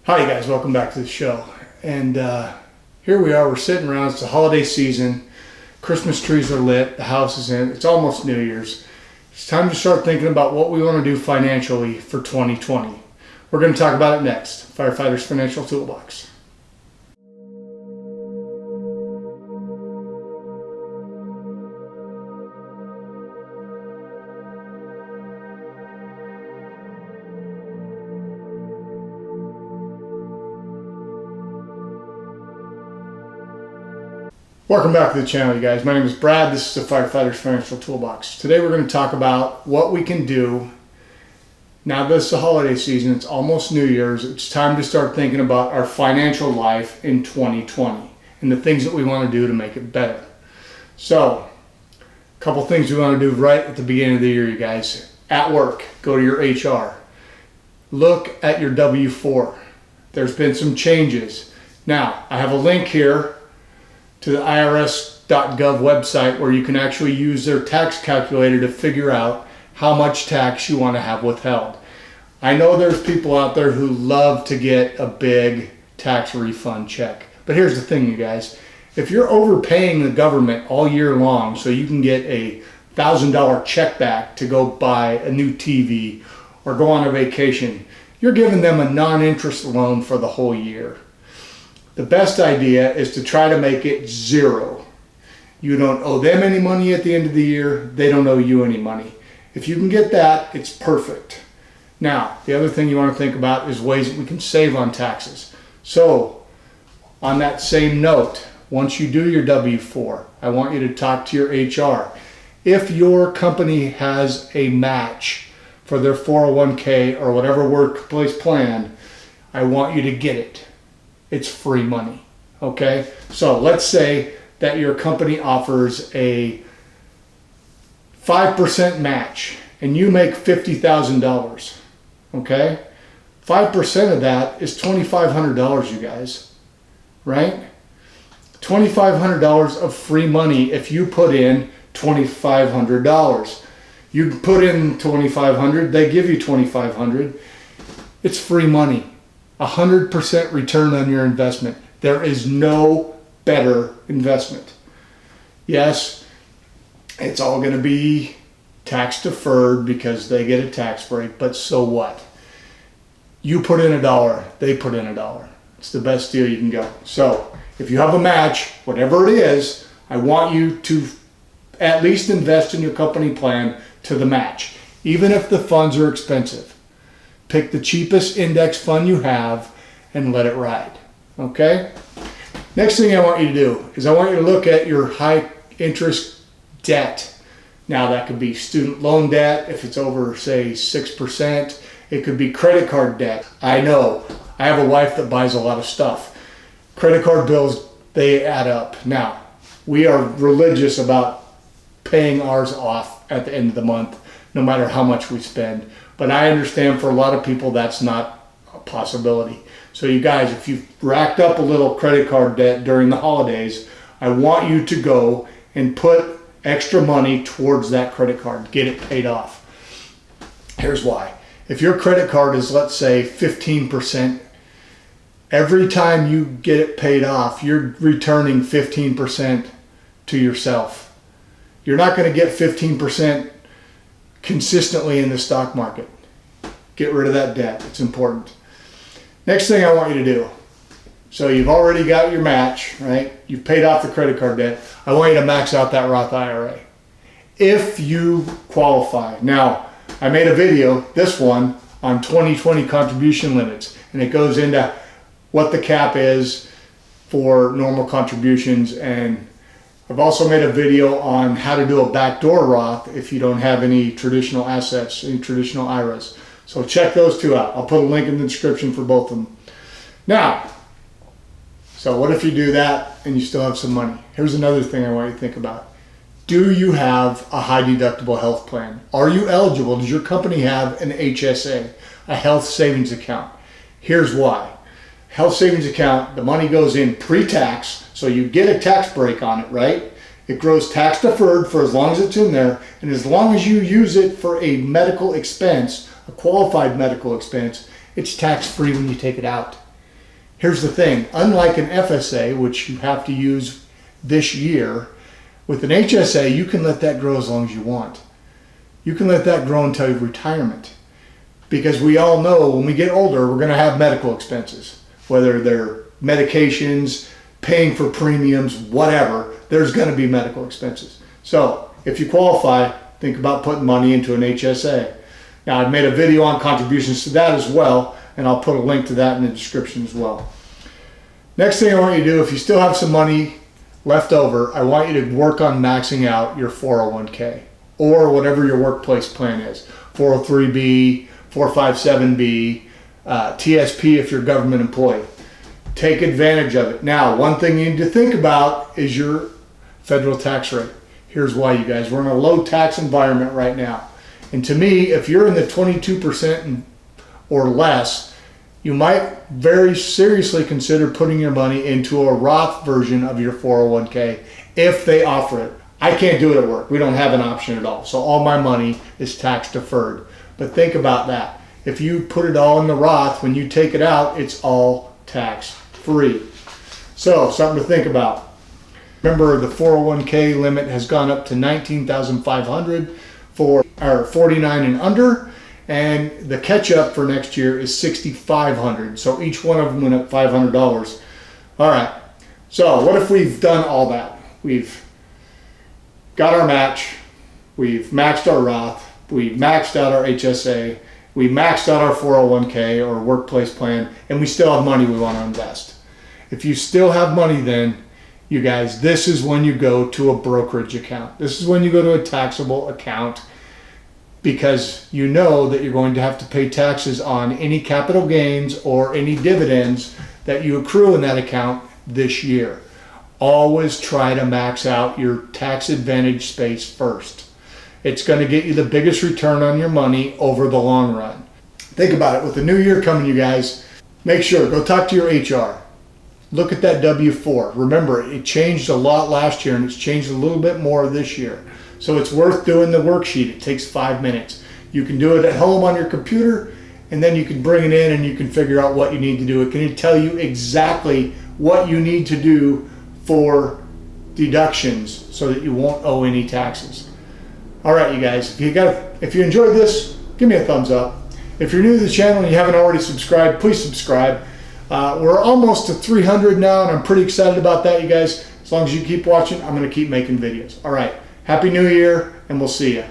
Hi guys, welcome back to the show. And here we are, we're sitting around, it's the holiday season, Christmas trees are lit, the house is in, it's almost New Year's. It's time to start thinking about what we want to do financially for 2020. We're going to talk about it next, Firefighters Financial Toolbox. Welcome back to the channel, you guys. My name is Brad. This is the Firefighters Financial Toolbox. Today we're going to talk about what we can do. Now that it's the holiday season, it's almost New Year's, it's time to start thinking about our financial life in 2020 and the things that we want to do to make it better. So, a couple things we want to do right at the beginning of the year, you guys. At work, go to your HR. Look at your W-4. There's been some changes. Now, I have a link here to the IRS.gov website where you can actually use their tax calculator to figure out how much tax you want to have withheld. I know there's people out there who love to get a big tax refund check. But here's the thing, you guys. If you're overpaying the government all year long so you can get a $1,000 check back to go buy a new TV or go on a vacation, you're giving them a non-interest loan for the whole year. The best idea is to try to make it zero. You don't owe them any money at the end of the year. They don't owe you any money. If you can get that, it's perfect. Now, the other thing you want to think about is ways that we can save on taxes. So, on that same note, once you do your W-4, I want you to talk to your HR. If your company has a match for their 401k or whatever workplace plan, I want you to get it. It's free money, okay? So let's say that your company offers a 5% match and you make $50,000, okay? 5% of that is $2,500, you guys, right? $2,500 of free money if you put in $2,500. You put in $2,500, they give you $2,500. It's free money. 100% return on your investment. There is no better investment. Yes, it's all going to be tax deferred because they get a tax break, but so what? You put in $1, they put in $1. It's the best deal you can go. So if you have a match, whatever it is, I want you to at least invest in your company plan to the match, even if the funds are expensive. Pick the cheapest index fund you have and let it ride, okay? Next thing I want you to do is I want you to look at your high interest debt. Now that could be student loan debt if it's over, say, 6%. It could be credit card debt. I know, I have a wife that buys a lot of stuff. Credit card bills, they add up. Now, we are religious about paying ours off at the end of the month, no matter how much we spend. But I understand for a lot of people that's not a possibility. So you guys, if you've racked up a little credit card debt during the holidays, I want you to go and put extra money towards that credit card. Get it paid off. Here's why. If your credit card is, let's say, 15%, every time you get it paid off, you're returning 15% to yourself. You're not going to get 15% consistently in the stock market. Get rid of that debt. It's important. Next thing I want you to do. So you've already got your match, right? You've paid off the credit card debt. I want you to max out that Roth IRA. If you qualify. Now, I made a video, this one, on 2020 contribution limits. And it goes into what the cap is for normal contributions, and I've also made a video on how to do a backdoor Roth if you don't have any traditional assets, any traditional IRAs. So check those two out. I'll put a link in the description for both of them. Now, so what if you do that and you still have some money? Here's another thing I want you to think about. Do you have a high deductible health plan? Are you eligible? Does your company have an HSA, a health savings account? Here's why. Health savings account, the money goes in pre-tax, so you get a tax break on it, right? It grows tax deferred for as long as it's in there, and as long as you use it for a medical expense, a qualified medical expense, it's tax free when you take it out. Here's the thing, unlike an FSA, which you have to use this year, with an HSA, you can let that grow as long as you want. You can let that grow until your retirement. Because we all know when we get older, we're gonna have medical expenses, whether they're medications, paying for premiums, whatever, there's gonna be medical expenses. So if you qualify, think about putting money into an HSA. Now I've made a video on contributions to that as well, and I'll put a link to that in the description as well. Next thing I want you to do, if you still have some money left over, I want you to work on maxing out your 401k or whatever your workplace plan is. 403b, 457b, TSP if you're a government employee. Take advantage of it. Now, one thing you need to think about is your federal tax rate. Here's why, you guys. We're in a low tax environment right now. And to me, if you're in the 22% or less, you might very seriously consider putting your money into a Roth version of your 401k if they offer it. I can't do it at work. We don't have an option at all. So all my money is tax deferred. But think about that. If you put it all in the Roth, when you take it out, it's all tax free. So something to think about. Remember, the 401k limit has gone up to $19,500 for our 49 and under. And the catch up for next year is $6,500. So each one of them went up $500. All right. So what if we've done all that? We've got our match. We've maxed our Roth. We've maxed out our HSA. We maxed out our 401k or workplace plan, and we still have money we want to invest. If you still have money, then you guys, this is when you go to a brokerage account. This is when you go to a taxable account, because you know that you're going to have to pay taxes on any capital gains or any dividends that you accrue in that account this year. Always try to max out your tax advantage space first. It's going to get you the biggest return on your money over the long run. Think about it. With the new year coming, you guys, make sure, go talk to your HR. Look at that W-4. Remember, it changed a lot last year and it's changed a little bit more this year. So it's worth doing the worksheet. It takes 5 minutes. You can do it at home on your computer, and then you can bring it in and you can figure out what you need to do. It can tell you exactly what you need to do for deductions so that you won't owe any taxes. All right, you guys, if you enjoyed this, give me a thumbs up. If you're new to the channel and you haven't already subscribed, please subscribe. We're almost to 300 now, and I'm pretty excited about that, you guys. As long as you keep watching, I'm going to keep making videos. All right. Happy New Year, and we'll see you.